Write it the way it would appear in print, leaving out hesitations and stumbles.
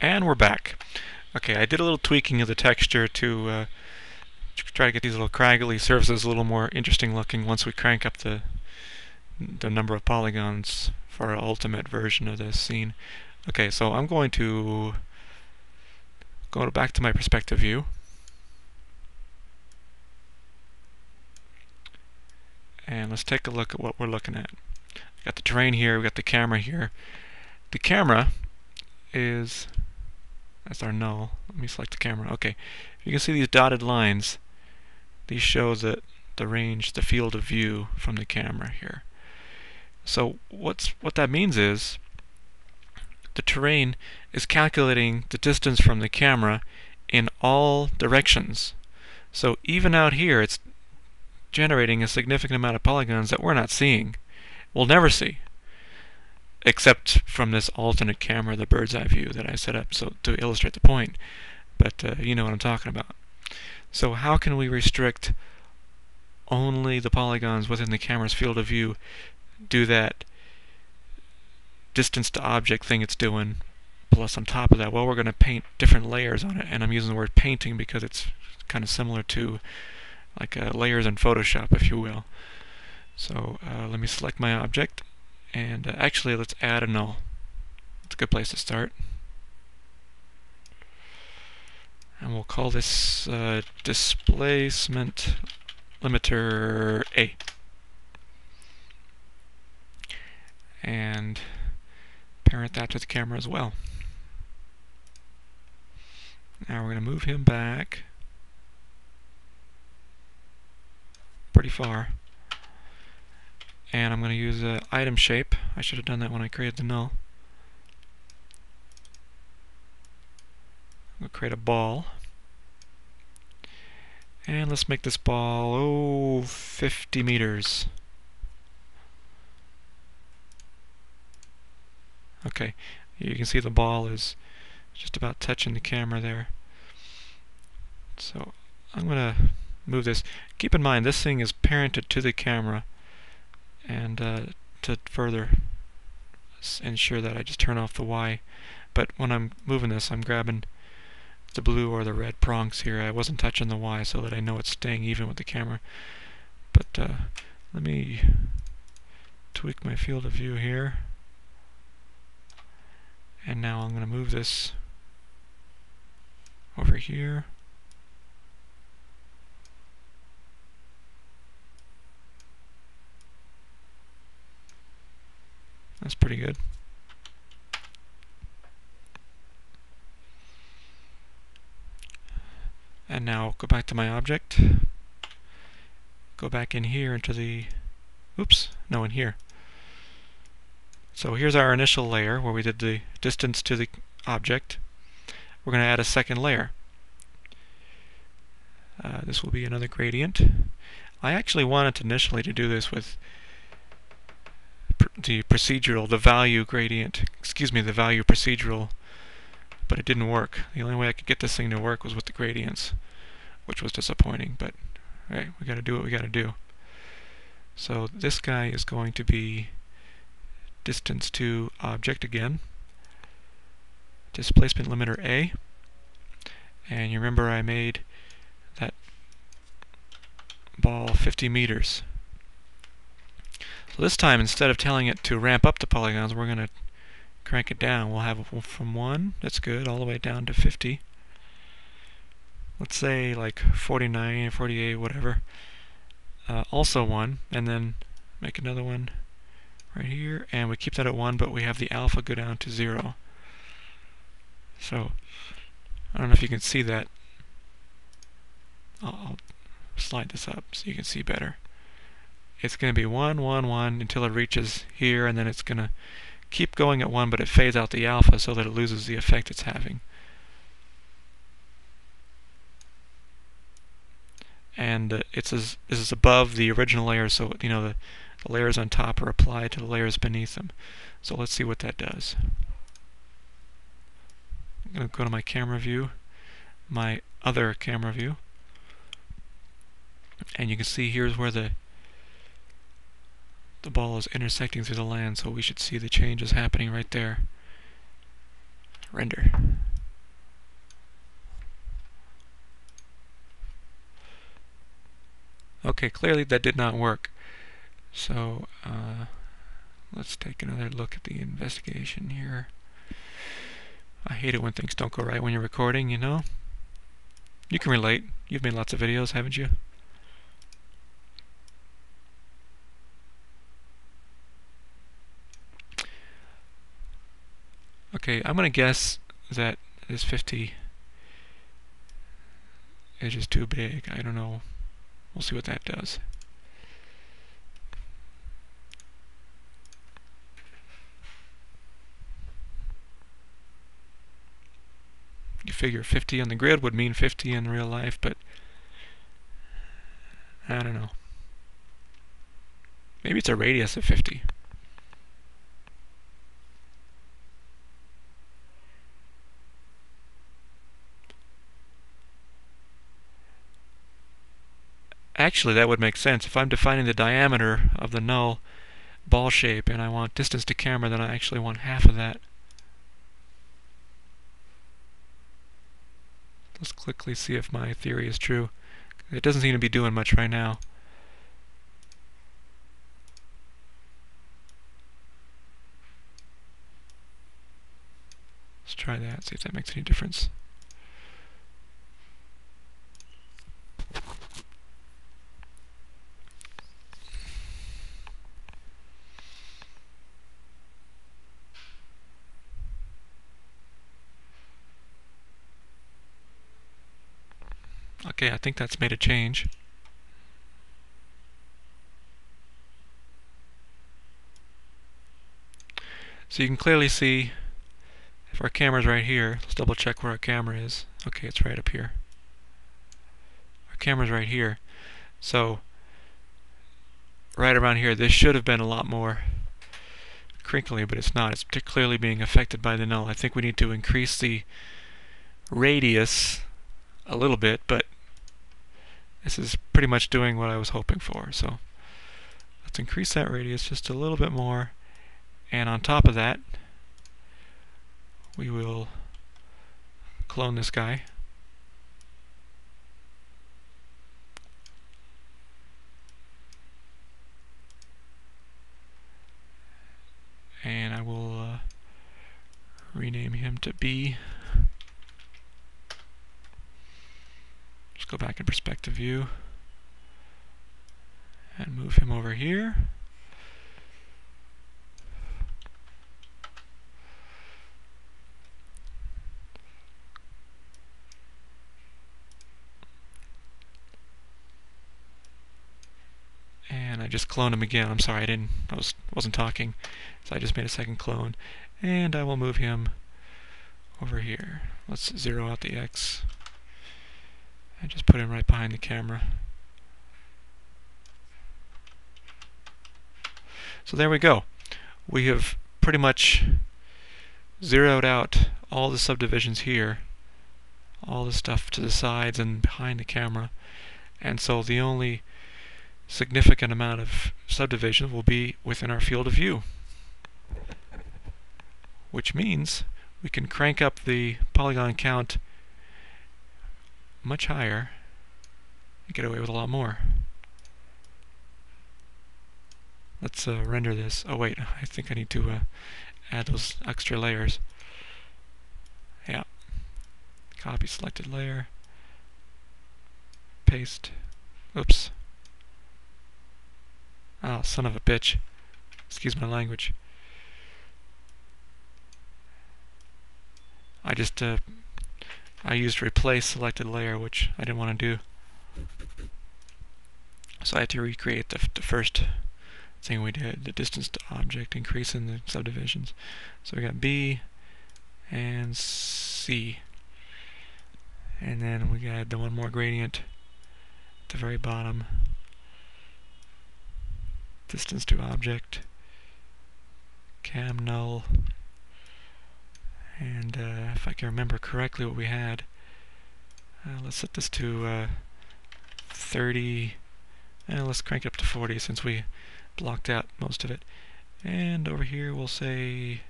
And we're back. Okay, I did a little tweaking of the texture to try to get these little craggly surfaces a little more interesting looking once we crank up the number of polygons for our ultimate version of this scene. Okay, so I'm going to go back to my perspective view. And let's take a look at what we're looking at. We got the terrain here, we got the camera here. The camera is, that's our null. Let me select the camera. Okay, you can see these dotted lines. These show the range, the field of view from the camera here. So what that means is the terrain is calculating the distance from the camera in all directions. So even out here, it's generating a significant amount of polygons that we're not seeing. We'll never see, except from this alternate camera, the bird's eye view that I set up so to illustrate the point. But you know what I'm talking about. So how can we restrict only the polygons within the camera's field of view, do that distance to object thing it's doing, plus on top of that, well, we're going to paint different layers on it. And I'm using the word painting because it's kind of similar to like layers in Photoshop, if you will. So let me select my object, and actually let's add a null. It's a good place to start. And we'll call this displacement limiter A. And parent that to the camera as well. Now we're going to move him back pretty far. And I'm going to use an item shape. I should have done that when I created the null. I'm going to create a ball. And let's make this ball, 50 meters. Okay, you can see the ball is just about touching the camera there. So I'm going to move this. Keep in mind, this thing is parented to the camera. And to further ensure that I just turn off the Y. But when I'm moving this, I'm grabbing the blue or the red prongs here. I wasn't touching the Y so that I know it's staying even with the camera. But let me tweak my field of view here. And now I'm going to move this over here. That's pretty good. And now go back to my object. Go back in here into the, in here. So here's our initial layer where we did the distance to the object. We're going to add a second layer. This will be another gradient. I actually wanted initially to do this with the value gradient, the value procedural, but it didn't work. The only way I could get this thing to work was with the gradients, which was disappointing, but alright, we gotta do what we gotta do. So this guy is going to be distance to object again, displacement limiter A, and you remember I made that ball 50 meters. So this time, instead of telling it to ramp up the polygons, we're going to crank it down. We'll have from 1, that's good, all the way down to 50. Let's say like 49, 48, whatever. Also 1, and then make another one right here, and we keep that at 1, but we have the alpha go down to 0. So, I don't know if you can see that. I'll slide this up so you can see better. It's going to be 1, 1, 1 until it reaches here, and then it's going to keep going at 1, but it fades out the alpha so that it loses the effect it's having. And this is above the original layer, so you know the layers on top are applied to the layers beneath them. So let's see what that does. I'm going to go to my camera view, my other camera view, and you can see here's where the ball is intersecting through the land, so we should see the changes happening right there. Render. Okay, clearly that did not work. So let's take another look at the investigation here. I hate it when things don't go right when you're recording, you know? You can relate. You've made lots of videos, haven't you? Okay, I'm going to guess that this 50 is just too big. I don't know. We'll see what that does. You figure 50 on the grid would mean 50 in real life, but I don't know. Maybe it's a radius of 50. Actually, that would make sense. If I'm defining the diameter of the null ball shape and I want distance to camera, then I actually want half of that. Let's quickly see if my theory is true. It doesn't seem to be doing much right now. Let's try that, see if that makes any difference. Okay, I think that's made a change. So you can clearly see if our camera's right here. Let's double check where our camera is. Okay, it's right up here. Our camera's right here. So right around here, this should have been a lot more crinkly, but it's not. It's clearly being affected by the null. I think we need to increase the radius a little bit, but this is pretty much doing what I was hoping for. So let's increase that radius just a little bit more, and on top of that we will clone this guy. And I will rename him to B. Just go back in perspective view and move him over here. And I just cloned him again. I'm sorry, I wasn't talking, so I just made a second clone. And I will move him over here. Let's zero out the X and just put him right behind the camera. So there we go. We have pretty much zeroed out all the subdivisions here, all the stuff to the sides and behind the camera, and so the only significant amount of subdivision will be within our field of view, which means we can crank up the polygon count much higher and get away with a lot more. Let's render this. Oh wait, I think I need to add those extra layers. Yeah. Copy selected layer. Paste. Oops. Oh, son of a bitch. Excuse my language. I used replace selected layer, which I didn't want to do. So I had to recreate the first thing we did, the distance to object, increase in the subdivisions. So we got B and C. And then we got the one more gradient at the very bottom. Distance to object, cam null, and if I can remember correctly what we had, let's set this to 30, and let's crank it up to 40 since we blocked out most of it. And over here we'll say